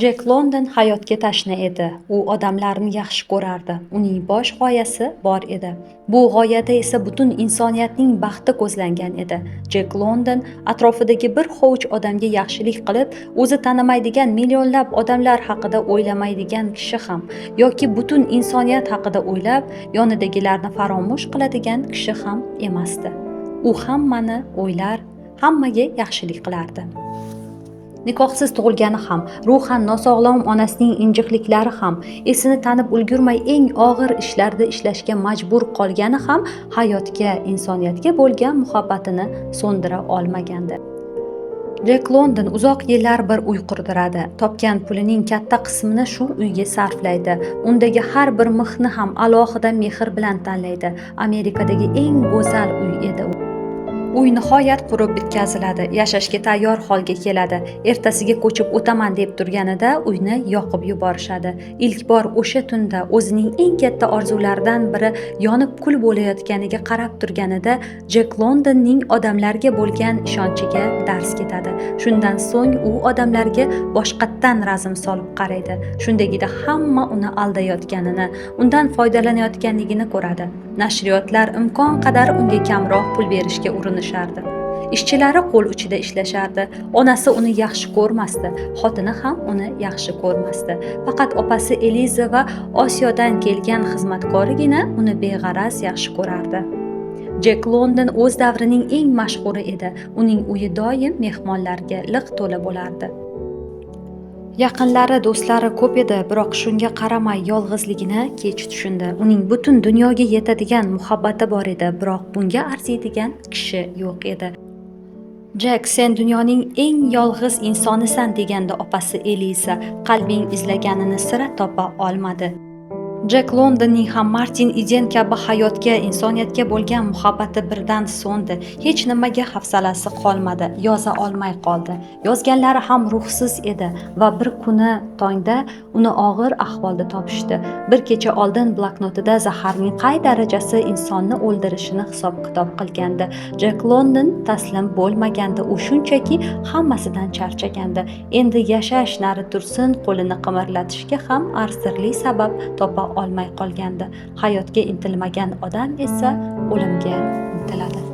Jek London hayotga tashna edi. U odamlarni yaxshi ko'rardi. Uning bosh g'oyasi bor edi. Bu g'oyada esa butun insoniyatning baxti ko'zlangan edi. Jek London atrofidagi bir hovuch odamga yaxshilik qilib, o'zi tanimaydigan millionlab odamlar haqida o'ylamaydigan kishi ham yoki butun insoniyat haqida o'ylab, yonidagilarni faromush qiladigan kishi ham emasdi. U hammani o'ylar, hammaga yaxshilik qilardi. Nikohsiz tug'ilgani ham, ruhan nosog'lom onasining injiqliklari ham, esini tanib ulgurmay eng og'ir ishlarda ishlashga majbur qolgani ham hayotga, insoniyatga bo'lgan muhabbatini so'ndira olmagandi. Jek London uzoq yillar bir uy qurdiradi. Topgan pulining katta qismini shu uyga sarflaydi. Undagi har bir mixni ham alohida mehr bilan tanlaydi. Amerikadagi eng go'zal uy edi u. Uy nihoyat qurib bitkaziladi, yashashga tayyor holga keladi. Ertasiga ko'chib o'taman deb turganida uyni yoqib yuborishadi. Ilk bor o'sha tunda o'zining eng katta orzularidan biri yonib kul bo'layotganiga qarab turganida Jek Londonning odamlarga bo'lgan ishonchiga dars ketadi. Shundan so'ng u odamlarga boshqatdan razm solib qaraydi. Shundagida hamma uni aldayotganini, undan foydalanayotganligini ko'radi. Nashriyotlar imkon qadar unga kamroq pul berishga urinishardi. Ishchilari qo'l uchida ishlashardi. Onasi uni yaxshi ko'rmasdi, xotini ham uni yaxshi ko'rmasdi. Faqat opasi Eliza va Osiyodan kelgan xizmatkorigina uni beg'araz yaxshi ko'rardi. Jek London o'z davrining eng mashhuri edi. Uning uyi doim mehmonlarga liq to'la bo'lardi. Yaqinlari, do'stlari ko'p edi, biroq shunga qaramay yolg'izligini kech tushundi. Uning butun dunyoga yetadigan muhabbati bor edi, biroq bunga arziydigan kishi yo'q edi. Jek, sen dunyoning eng yolg'iz insonisan deganda opasi Eliza qalbing izlaganini sira topa olmadi. Jek Londonning ham Martin Eden kabi hayotga, insoniyatga bo'lgan muhabbati birdan so'ndi. Hech nimaga hafsalasi qolmadi, yoza olmay qoldi. Yozganlari ham ruhsiz edi va bir kuni tongda uni og'ir ahvolda topishdi. Bir kecha oldin bloknotida zaharning qay darajasi insonni o'ldirishini hisob-kitob qilgandi. Jek London taslim bo'lmagandi, u shunchaki hammasidan charchagandi. Endi yashash nari tursin, qo'lini qimirlatishga ham arzirli sabab topa olmay qolgandi. Hayotga intilmagan odam esa o'limga intiladi.